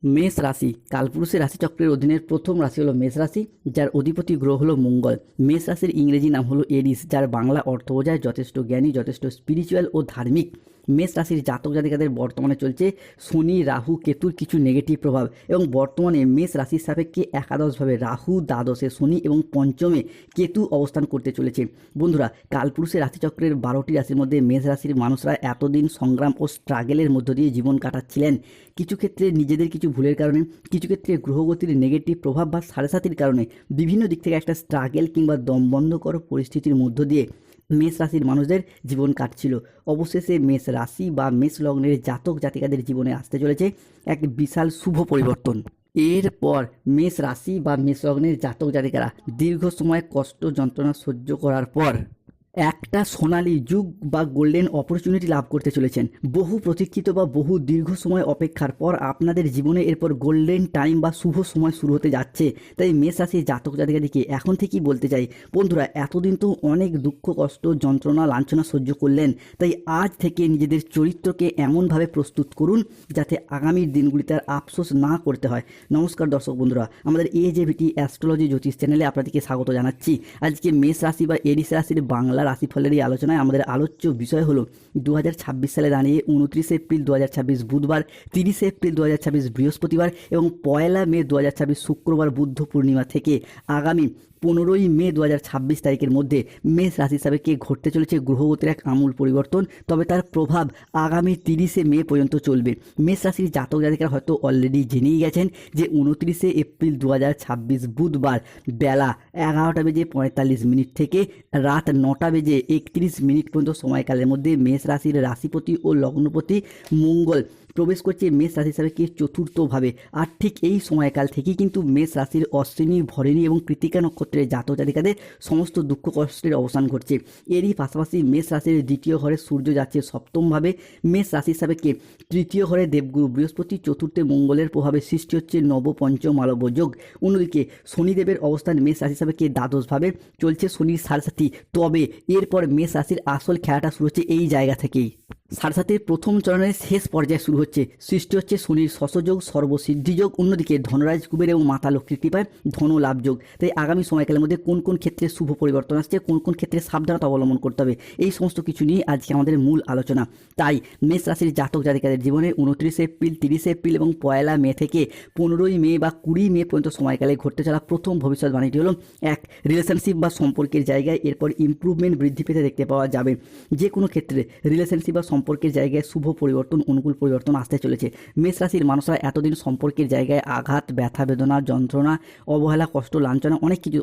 মেষ রাশি কালপুরুষের রাশিচক্রের অধীনের প্রথম রাশি হলো মেষ রাশি, যার অধিপতি গ্রহ হলো মঙ্গল। মেষ রাশির ইংরেজি নাম হলো এরিস, যার বাংলা অর্থ বোঝায় যথেষ্ট জ্ঞানী, যথেষ্ট স্পিরিচুয়াল ও ধার্মিক। মেষ রাশির জাতক জাতিকাদের বর্তমানে চলছে শনি রাহু কেতুর কিছু নেগেটিভ প্রভাব, এবং বর্তমানে মেষ রাশির সাপেক্ষে একাদশভাবে রাহু, দ্বাদশে শনি এবং পঞ্চমে কেতু অবস্থান করতে চলেছে। বন্ধুরা, কালপুরুষের রাশিচক্রের 12টি রাশির মধ্যে মেষ রাশির মানুষরা এতদিন সংগ্রাম ও স্ট্রাগেলের মধ্য দিয়ে জীবন কাটাচ্ছিলেন। কিছু ক্ষেত্রে নিজেদের কিছু ভুলের কারণে, কিছু ক্ষেত্রে গ্রহগতির নেগেটিভ প্রভাব বা সাড়ে কারণে বিভিন্ন দিক থেকে একটা স্ট্রাগেল কিংবা দমবন্ধকর পরিস্থিতির মধ্য দিয়ে মেষ রাশির মানুষদের জীবন কাটছিল। অবশেষে মেষ রাশি বা মেষ লগ্নের জাতক জাতিকাদের জীবনে আসতে চলেছে এক বিশাল শুভ পরিবর্তন। এরপর মেষ রাশি বা মেষ লগ্নের জাতক জাতিকারা দীর্ঘ সময় কষ্ট যন্ত্রণা সহ্য করার পর একটা সোনালী যুগ বা গোল্ডেন অপরচুনিটি লাভ করতে চলেছেন। বহু প্রতীক্ষিত বা বহু দীর্ঘ সময় অপেক্ষার পর আপনাদের জীবনে এরপর গোল্ডেন টাইম বা শুভ সময় শুরু হতে যাচ্ছে। তাই মেষ রাশির জাতক জাতিকাদেরকে এখন থেকেই বলতে চাই, বন্ধুরা, এতদিন তো অনেক দুঃখ কষ্ট যন্ত্রণা লাঞ্ছনা সহ্য করলেন, তাই আজ থেকে নিজেদের চরিত্রকে এমনভাবে প্রস্তুত করুন যাতে আগামীর দিনগুলিতে আর আফসোস না করতে হয়। নমস্কার দর্শক বন্ধুরা, আমাদের AJVT অ্যাস্ট্রোলজি জ্যোতিষ চ্যানেলে আপনাদেরকে স্বাগত জানাচ্ছি। আজকে মেষ রাশি বা এরিস রাশির বাংলা রাশিফলের এই আলোচনায় আমাদের আলোচ্য বিষয় হলো 2026 সালে দাঁড়িয়ে 29 এপ্রিল 2026 বুধবার, 30 এপ্রিল 2026 বৃহস্পতিবার এবং 1 মে 2026 শুক্রবার বুদ্ধ পূর্ণিমা থেকে আগামী 15 মে 2026 তারিখের মধ্যে মেষ রাশি সাপেক্ষে ঘটতে চলেছে গ্রহগতির এক আমূল পরিবর্তন। তবে তার প্রভাব আগামী 30 মে পর্যন্ত চলবে। মেষ রাশির জাতক জাতিকারা হয়তো অলরেডি জেনেই গেছেন যে 29 এপ্রিল 2026 বুধবার বেলা 11:45 থেকে রাত 9:31 পর্যন্ত সময়কালের মধ্যে মেষ রাশির রাশিপতি ও লগ্নপতি মঙ্গল প্রবেশ করছে মেষ রাশি সাপেক্ষে চতুর্থভাবে। আর ঠিক এই সময়কাল থেকেই কিন্তু মেষ রাশির অশ্বিনী, ভরণী এবং কৃতিকা নক্ষত্রের জাতক জাতিকাদের সমস্ত দুঃখ কষ্টের অবসান ঘটছে। এরই পাশাপাশি মেষ রাশির দ্বিতীয় ঘরে সূর্য যাচ্ছে সপ্তমভাবে। মেষ রাশির সাপেক্ষে তৃতীয় ঘরে দেবগুরু বৃহস্পতি, চতুর্থে মঙ্গলের প্রভাবে সৃষ্টি হচ্ছে নব পঞ্চম মালব্য যোগ। অন্যদিকে শনিদেবের অবস্থান মেষ রাশি সাপেক্ষে দ্বাদশভাবে, চলছে শনির সাড়ে। তবে এরপর মেষ রাশির আসল খেলাটা শুরু হচ্ছে এই জায়গা থেকেই। সাড়ে প্রথম চরণের শেষ পর্যায়ে শুরু হচ্ছে, সৃষ্টি হচ্ছে শনির শশযোগ, সর্বসিদ্ধিযোগ। অন্যদিকে ধনরাজ কুবের এবং মাতা লক্ষ্মীর কৃপায় ধন লাভযোগ। তাই আগামী সময়কালের মধ্যে কোন কোন ক্ষেত্রে শুভ পরিবর্তন আসছে, কোন কোন ক্ষেত্রে সাবধানতা অবলম্বন করতে হবে, এই সমস্ত কিছু নিয়ে আজকে আমাদের মূল আলোচনা। তাই মেষ রাশির জাতক জাতিকাদের জীবনে 29 এপ্রিল, 30 এপ্রিল এবং 1 মে থেকে 15 মে বা 20 মে পর্যন্ত সময়কালে ঘটতে চলা প্রথম ভবিষ্যৎবাণীটি হলো এক রিলেশনশিপ বা সম্পর্কের জায়গায় এরপর ইমপ্রুভমেন্ট বৃদ্ধি পেতে দেখতে পাওয়া যাবে। যে কোনো ক্ষেত্রে রিলেশনশিপ বা সম্পর্কের জায়গায় শুভ পরিবর্তন, অনুকূল পরিবর্তন আসতে চলেছে। মেষ রাশির মানুষরা এতদিন সম্পর্কের জায়গায় আঘাত, ব্যথা বেদনা, যন্ত্রণা, অবহেলা, কষ্ট, লাঞ্ছনা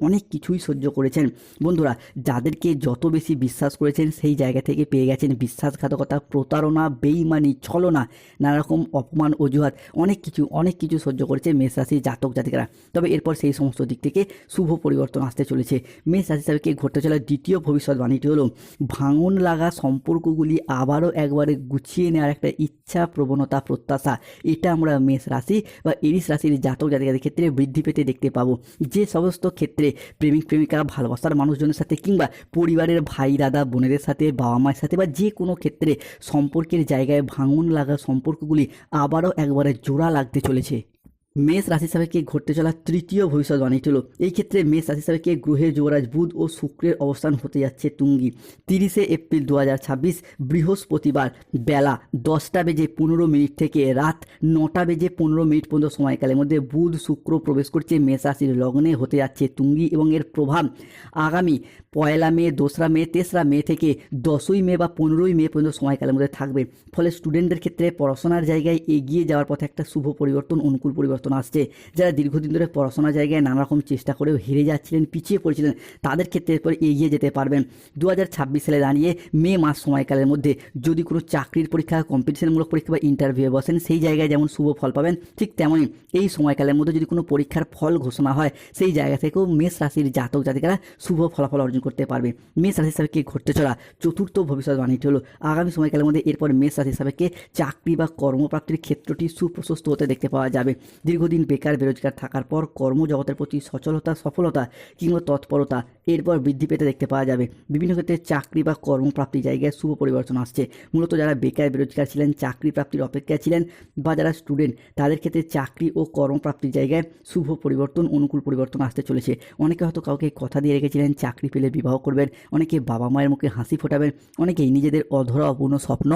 অনেক কিছুই সহ্য করেছেন। বন্ধুরা, যাদেরকে যত বেশি বিশ্বাস করেছেন সেই জায়গা থেকে পেয়ে গেছেন বিশ্বাসঘাতকতা, প্রতারণা, বেইমানি, ছলনা, নানা রকম অপমান, অজুহাত, অনেক কিছু সহ্য করেছে মেষ রাশির জাতক জাতিকারা। তবে এরপর সেই সমস্ত দিক থেকে শুভ পরিবর্তন আসতে চলেছে। মেষ রাশি সাপেক্ষে ঘটতে চলা দ্বিতীয় ভবিষ্যৎবাণীটি হলো ভাঙন লাগা সম্পর্কগুলি আবারও একবারে গুছিয়ে নেওয়ার একটা ইচ্ছা, প্রবণতা, প্রত্যাশা, এটা আমরা মেষ রাশি বা এরিস রাশির জাতক জাতিকাদের ক্ষেত্রে বৃদ্ধি পেতে দেখতে পাবো। যে সমস্ত ক্ষেত্রে প্রেমিক প্রেমিকা, ভালোবাসার মানুষজনের সাথে কিংবা পরিবারের ভাই দাদা বোনেদের সাথে, বাবা মায়ের সাথে বা যে কোনো ক্ষেত্রে সম্পর্কের জায়গায় ভাঙন লাগা সম্পর্কগুলি আবারও একবারে জোড়া লাগতে চলেছে। মেষ রাশি সাপেক্ষে ঘটতে চলা তৃতীয় ভবিষ্যৎবাণীটি হলো এই ক্ষেত্রে মেষ রাশি সাপেক্ষে গ্রহের যুবরাজ বুধ ও শুক্রের অবস্থান হতে যাচ্ছে তুঙ্গি। 30 এপ্রিল 2026 বৃহস্পতিবার বেলা 10:15 থেকে রাত 9:15 পর্যন্ত সময়কালের মধ্যে বুধ শুক্র প্রবেশ করছে মেষ রাশির লগ্নে, হতে যাচ্ছে তুঙ্গি এবং এর প্রভাব আগামী 1 মে, 2 মে, 3 মে থেকে 10 মে বা 15 মে পর্যন্ত সময়কালের মধ্যে থাকবে। ফলে স্টুডেন্টদের ক্ষেত্রে পড়াশোনার জায়গায় এগিয়ে যাওয়ার পথে একটা শুভ পরিবর্তন, অনুকূল পরিবর্তন আসছে। যারা দীর্ঘদিন ধরে পড়াশোনার জায়গায় নানা রকম চেষ্টা করেও হেরে যাচ্ছিলেন, পিছিয়ে পড়েছিলেন, তাদের ক্ষেত্রে এরপর এগিয়ে যেতে পারবেন। 2026 সালে দাঁড়িয়ে মে মাস সময়কালের মধ্যে যদি কোনো চাকরির পরীক্ষা, কম্পিটিশনমূলক পরীক্ষা বা ইন্টারভিউ বসেন, সেই জায়গায় যেমন শুভ ফল পাবেন, ঠিক তেমনই এই সময়কালের মধ্যে যদি কোনো পরীক্ষার ফল ঘোষণা হয়, সেই জায়গা থেকেও মেষ রাশির জাতক জাতিকারা শুভ ফলাফল অর্জন করতে পারবে। মেষ রাশির সাপেক্ষে ঘটতে চলা চতুর্থ ভবিষ্যৎবাণীটি হলো আগামী সময়কালের মধ্যে এরপর মেষ রাশির সাপেক্ষে চাকরি বা কর্মপ্রাপ্তির ক্ষেত্রটি সুপ্রশস্ত হতে দেখতে পাওয়া যাবে। দীর্ঘদিন বেকার বেরোজগার থাকার পর কর্মজগতের প্রতি সচলতা, সফলতা কিংবা তৎপরতা এরপর বৃদ্ধি পেতে দেখতে পাওয়া যাবে। বিভিন্ন ক্ষেত্রে চাকরি বা কর্মপ্রাপ্তি জায়গায় শুভ পরিবর্তন আসছে। মূলত যারা বেকার বেরোজগার ছিলেন, চাকরি প্রাপ্তির অপেক্ষায় ছিলেন বা যারা স্টুডেন্ট, তাদের ক্ষেত্রে চাকরি ও কর্মপ্রাপ্তির জায়গায় শুভ পরিবর্তন, অনুকূল পরিবর্তন আসতে চলেছে। অনেকে হয়তো কাউকে কথা দিয়ে রেখেছিলেন চাকরি পেলে বিবাহ করবেন, অনেকে বাবা মায়ের মুখে হাসি ফোটাবেন, অনেকেই নিজেদের অধরা অপূর্ণ স্বপ্ন,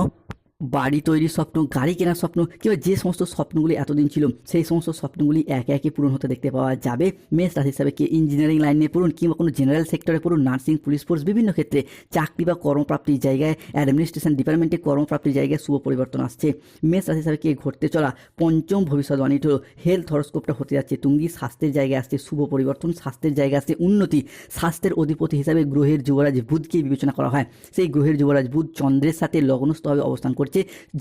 বাড়ি তৈরির স্বপ্ন, গাড়ি কেনার স্বপ্ন কিংবা যে সমস্ত স্বপ্নগুলি এতদিন ছিল সেই সমস্ত স্বপ্নগুলি একে একে পূরণ হতে দেখতে পাওয়া যাবে। মেষ রাশি হিসাবে কি ইঞ্জিনিয়ারিং লাইনে পড়ুন কিংবা কোনো জেনারেল সেক্টরে পড়ুন, নার্সিং, পুলিশ ফোর্স, বিভিন্ন ক্ষেত্রে চাকরি বা কর্মপ্রাপ্তির জায়গায়, অ্যাডমিনিস্ট্রেশন ডিপার্টমেন্টে কর্মপ্রাপ্তির জায়গায় শুভ পরিবর্তন আসছে। মেষ রাশি হিসাবে কি ঘটতে চলা পঞ্চম ভবিষ্যৎবাণী হলো হেলথ হরস্কোপটা হতে যাচ্ছে তুঙ্গি। স্বাস্থ্যের জায়গায় আসছে শুভ পরিবর্তন, স্বাস্থ্যের জায়গায় আসছে উন্নতি। স্বাস্থ্যের অধিপতি হিসাবে গ্রহের যুবরাজ বুধকে বিবেচনা করা হয়। সেই গ্রহের যুবরাজ বুধ চন্দ্রের সাথে লগ্নস্থভাবে অবস্থান করছে,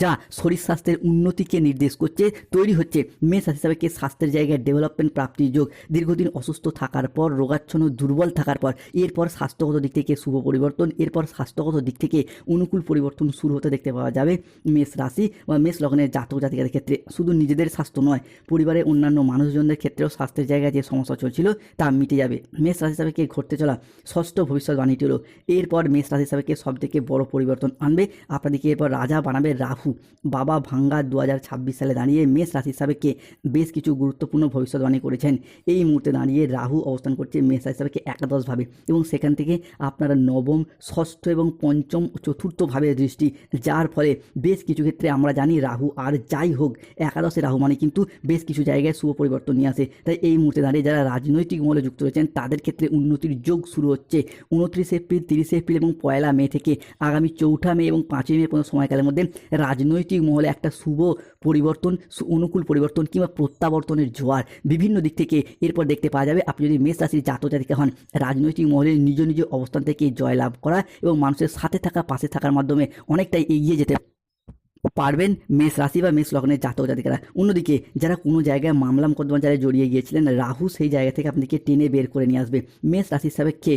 যা শরীর স্বাস্থ্যের উন্নতিকে নির্দেশ করছে। তৈরি হচ্ছে মেষ রাশি হিসাবে কি স্বাস্থ্যের জায়গায় ডেভেলপমেন্ট প্রাপ্তির যোগ। দীর্ঘদিন অসুস্থ থাকার পর, রোগাচ্ছন্ন, দুর্বল থাকার পর এরপর স্বাস্থ্যগত দিক থেকে শুভ পরিবর্তন, এরপর স্বাস্থ্যগত দিক থেকে অনুকূল পরিবর্তন শুরু হতে দেখতে পাওয়া যাবে মেষ রাশি বা মেষ লগ্নের জাতক জাতিকাদের ক্ষেত্রে। শুধু নিজেদের স্বাস্থ্য নয়, পরিবারের অন্যান্য মানুষজনদের ক্ষেত্রেও স্বাস্থ্যের জায়গায় যে সমস্যা চলছিল তা মিটে যাবে। মেষ রাশি হিসাবে কি ঘটতে চলা ষষ্ঠ ভবিষ্যৎবাণীটি হলো এরপর মেষ রাশি হিসাবে সব থেকে বড় পরিবর্তন আনবে। আপনাদেরকে এরপর রাজা বানাবে রাহু। বাবা ভাঙ্গা 2026 সালে দাঁড়িয়ে মেষ রাশি হিসাবে বেশ কিছু গুরুত্বপূর্ণ ভবিষ্যৎবাণী করেছেন। এই মুহূর্তে দাঁড়িয়ে রাহু অবস্থান করছে মেষ রাশি হিসাবে একাদশভাবে, এবং সেখান থেকে আপনারা নবম, ষষ্ঠ এবং পঞ্চম, চতুর্থ ভাবে দৃষ্টি, যার ফলে বেশ কিছু ক্ষেত্রে আমরা জানি রাহু আর যাই হোক একাদশে রাহু মানে কিন্তু বেশ কিছু জায়গায় শুভ পরিবর্তন নিয়ে আসে। তাই এই মুহূর্তে দাঁড়িয়ে যারা রাজনৈতিক মহলে যুক্ত রয়েছেন তাদের ক্ষেত্রে উন্নতির যোগ শুরু হচ্ছে 29 এপ্রিল, 30 এপ্রিল এবং 1 মে থেকে আগামী 4 মে এবং 5 মে পর্যন্ত সময়কালের মধ্যে রাজনৈতিক মহলে একটা শুভ পরিবর্তন, অনুকূল পরিবর্তন কিংবা প্রত্যাবর্তনের জোয়ার বিভিন্ন দিক থেকে এরপর দেখতে পাওয়া যাবে। আপনি যদি মেষ রাশির জাতক জাতিকা হন, রাজনৈতিক মহলে নিজ নিজ অবস্থান থেকে জয়লাভ করা এবং মানুষের সাথে থাকা, পাশে থাকার মাধ্যমে অনেকটাই এগিয়ে যেতে পারবেন মেষ রাশি বা মেষ লগ্নের জাতক জাতিকারা। অন্যদিকে যারা কোনো জায়গায় মামলা মোকদ্দমা যারা জড়িয়ে গিয়েছিলেন, রাহু সেই জায়গা থেকে আপনাদেরকে টেনে বের করে নিয়ে আসবে। মেষ রাশির সাপেক্ষে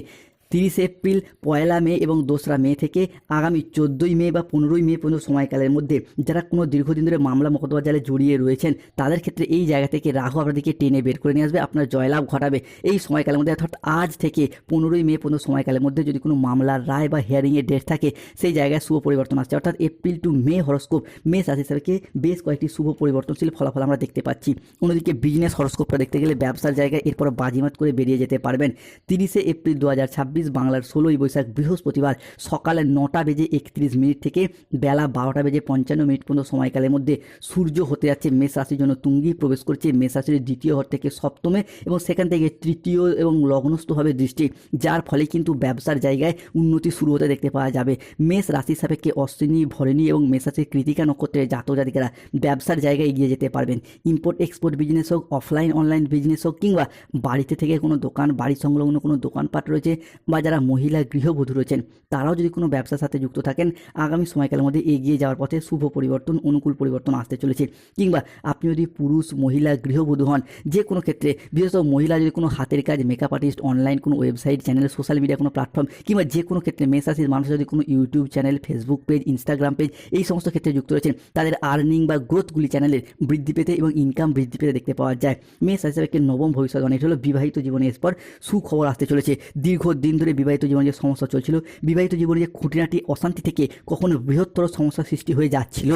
30 এপ্রিল, 1 মে এবং 2 মে থেকে আগামী 14 মে বা 15 মে পর্যন্ত সময়কালের মধ্যে যারা কোনো দীর্ঘদিন ধরে মামলা মোকদ্দমা জালে জড়িয়ে রয়েছেন তাদের ক্ষেত্রে এই জায়গা থেকে রাহু আপনাদেরকে টেনে বের করে নিয়ে আসবে, আপনার জয়লাভ ঘটাবে। এই সময়কালের মধ্যে অর্থাৎ আজ থেকে 15 মে পর্যন্ত সময়কালের মধ্যে যদি কোনো মামলার রায় বা হিয়ারিংয়ের ডেট থাকে সেই জায়গায় শুভ পরিবর্তন আসছে। অর্থাৎ এপ্রিল টু মে হরস্কোপ মেষ রাশি হিসাবে বেশ কয়েকটি শুভ পরিবর্তনশীল ফলাফল আমরা দেখতে পাচ্ছি। অন্যদিকে বিজনেস হরস্কোপটা দেখতে গেলে ব্যবসার জায়গায় এরপর বাজিমাত করে বেরিয়ে যেতে পারবেন। 30 এপ্রিল 2026 বাংলার 16 বৈশাখ বৃহস্পতিবার সকালে 9টা বেজে 31 মিনিট থেকে বেলা 12টা বেজে 55 মিনিট পর্যন্ত সময়কালের মধ্যে সূর্য হতে যাচ্ছে মেষ রাশির জন্য তুঙ্গি, প্রবেশ করছে মেষ রাশির দ্বিতীয় ঘর থেকে সপ্তমে এবং সেখান থেকে তৃতীয় এবং লগ্নস্থভাবে দৃষ্টি, যার ফলে কিন্তু ব্যবসার জায়গায় উন্নতি শুরু হতে দেখতে পাওয়া যাবে। মেষ রাশির সাপেক্ষে অশ্বিনী, ভরণী এবং মেষ রাশির কৃতিকা নক্ষত্রের জাতক জাতিকারা ব্যবসার জায়গায় এগিয়ে যেতে পারবেন। ইম্পোর্ট এক্সপোর্ট বিজনেস হোক, অফলাইন অনলাইন বিজনেস হোক কিংবা বাড়িতে থেকে কোনো দোকান, বাড়ি সংলগ্ন কোনো দোকানপাট রয়েছে বা যারা মহিলা গৃহবধূ রয়েছেন তারাও যদি কোনো ব্যবসার সাথে যুক্ত থাকেন আগামী সময়কালের মধ্যে এগিয়ে যাওয়ার পথে শুভ পরিবর্তন, অনুকূল পরিবর্তন আসতে চলেছে। কিংবা আপনি যদি পুরুষ, মহিলা গৃহবধূ হন, যে কোনো ক্ষেত্রে বিশেষত মহিলা যদি কোনো হাতের কাজ, মেকআপ আর্টিস্ট, অনলাইন কোনো ওয়েবসাইট, চ্যানেল, সোশ্যাল মিডিয়া কোনো প্ল্যাটফর্ম কিংবা যে কোনো ক্ষেত্রে মেষ রাশির মানুষ যদি কোনো YouTube channel, Facebook page, Instagram page এই সমস্ত ক্ষেত্রে যুক্ত রয়েছেন তাদের আর্নিং বা গ্রোথগুলি চ্যানেলের বৃদ্ধি পেতে এবং ইনকাম বৃদ্ধি পেতে দেখতে পাওয়া যায়। মেষ রাশি হিসেবে নবম ভবিষ্যৎবাণী হলো বিবাহিত জীবনে এরপর সুখবর আসতে চলেছে। দীর্ঘদিন ধরে বিবাহিত জীবনে যে সমস্যা চলছিল, বিবাহিত জীবনে যে খুঁটিনাটি অশান্তি থেকে কখনো বৃহত্তর সমস্যা সৃষ্টি হয়ে যাচ্ছিল,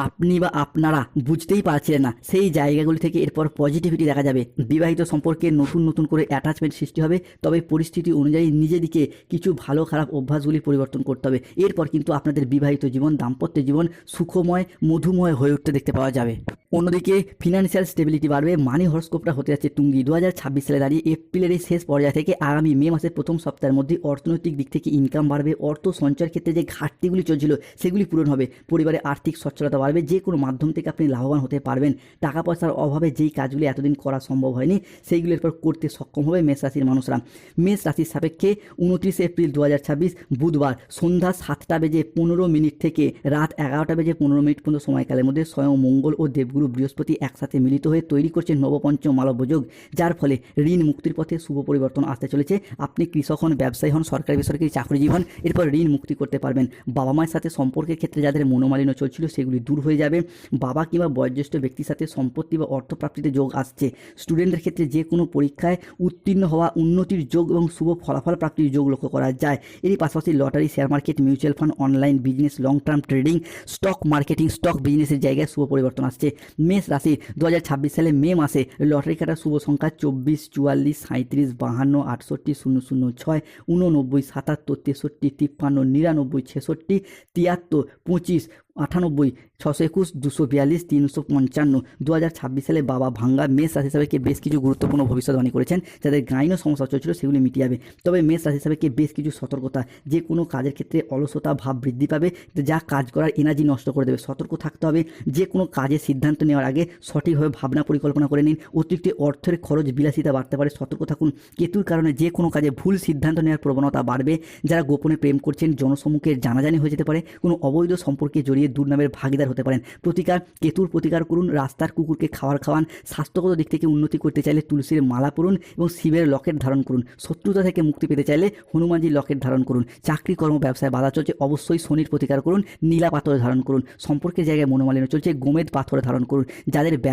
আপনি বা আপনারা বুঝতেই পারছিলেন না, সেই জায়গাগুলি থেকে এরপর পজিটিভিটি দেখা যাবে। বিবাহিত সম্পর্কে নতুন নতুন করে অ্যাটাচমেন্ট সৃষ্টি হবে, তবে পরিস্থিতি অনুযায়ী নিজেদিকে কিছু ভালো খারাপ অভ্যাসগুলি পরিবর্তন করতে হবে। এরপর কিন্তু আপনাদের বিবাহিত জীবন, দাম্পত্য জীবন সুখময়, মধুময় হয়ে উঠতে দেখতে পাওয়া যাবে। অন্যদিকে ফিনান্সিয়াল স্টেবিলিটি বাড়বে। মানি হরস্কোপটা হতে যাচ্ছে তুঙ্গি। 2026 সালে দাঁড়িয়ে এপ্রিলের এই শেষ পর্যায় থেকে আগামী মে মাসের প্রথম সপ্তাহের মধ্যে অর্থনৈতিক দিক থেকে ইনকাম বাড়বে। অর্থ সঞ্চয়ের ক্ষেত্রে যে ঘাটতিগুলি চলছিল সেগুলি পূরণ হবে। পরিবারে আর্থিক সচ্ছলতা বাড়বে, যে কোনো মাধ্যম থেকে আপনি লাভবান হতে পারবেন। টাকা পয়সার অভাবে যেই কাজগুলি এতদিন করা সম্ভব হয়নি সেইগুলির এরপর করতে সক্ষম হবে মেষ রাশির মানুষরা। মেষ রাশির সাপেক্ষে 29 এপ্রিল 2026 বুধবার সন্ধ্যা 7টা বেজে 15 মিনিট থেকে রাত 11টা বেজে 15 মিনিট পর্যন্ত সময়কালের মধ্যে স্বয়ং মঙ্গল ও দেবগুরু বৃহস্পতি একসাথে মিলিত হয়ে তৈরি করছে নবপঞ্চম মালব্য যোগ, যার ফলে ঋণ মুক্তির পথে শুভ পরিবর্তন আসতে চলেছে। আপনি কৃষক হন, ব্যবসায়ী হন, সরকারি বেসরকারি চাকরিজীবী হন, এরপর ঋণ মুক্তি করতে পারবেন। বাবা মায়ের সাথে সম্পর্কের ক্ষেত্রে যাদের মনোমালিন্য চলছিল সেগুলি সেগুলি দূর হয়ে যাবে। বাবা কিংবা বয়োজ্যেষ্ঠ ব্যক্তির সাথে সম্পত্তি বা অর্থপ্রাপ্তিতে যোগ আসছে। স্টুডেন্টদের ক্ষেত্রে যে কোনো পরীক্ষায় উত্তীর্ণ হওয়া, উন্নতির যোগ এবং শুভ ফলাফল প্রাপ্তির যোগ লক্ষ্য করা যায়। এরই পাশাপাশি lottery, share market, mutual fund, online business, long term trading, stock marketing, stock বিজনেসের জায়গায় শুভ পরিবর্তন আসছে। মেষ রাশির 2026 সালে মে মাসে লটারি কাটার শুভ সংখ্যা 24, 44, 37, 52, 68, 006, 89, 77, 63, 53, 99, 66, 73, 25, 98, 621, 242, 355। 2026 সালে বাবা ভাঙ্গা মেষ রাশি হিসাবে বেশ কিছু গুরুত্বপূর্ণ ভবিষ্যৎবাণী করেছেন। যাদের গাইনো সমস্যা চলছিল সেগুলি মিটিয়ে যাবে। তবে মেষ রাশি হিসাবে বেশ কিছু সতর্কতা, যে কোনো কাজের ক্ষেত্রে অলসতা ভাব বৃদ্ধি পাবে, যা কাজ করার এনার্জি নষ্ট করে দেবে। সতর্ক থাকতে হবে। যে কোনো কাজের সিদ্ধান্ত নেওয়ার আগে সঠিকভাবে ভাবনা পরিকল্পনা করে নিন। অতিরিক্ত অর্থের খরচ, বিলাসিতা বাড়তে পারে, সতর্ক থাকুন। কেতুর কারণে যে কোনো কাজে ভুল সিদ্ধান্ত নেওয়ার প্রবণতা বাড়বে। যারা গোপনে প্রেম করছেন, জনসম্মুখে জানাজানি হয়ে যেতে পারে। কোনো অবৈধ সম্পর্কে জড়িয়ে দুর্নামের ভাগিদার হতে পারেন। প্রতিকার, কেতুর প্রতিকার করুন। রাস্তার কুকুরকে খাবার খাওয়ান। স্বাস্থ্যগত দিক থেকে উন্নতি করতে চাইলে তুলসীর মালা পরুন এবং শিবের লকেট ধারণ করুন। শত্রুতা থেকে মুক্তি পেতে চাইলে হনুমানজির লকেট ধারণ করুন। চাকরি, কর্ম, ব্যবসায় বাধা চলছে, অবশ্যই শনির প্রতিকার করুন। নীলা পাথর ধারণ করুন। সম্পর্কের জায়গায় মনোমালিন্য চলছে, গোমেদ পাথর ধারণ করুন। যাদের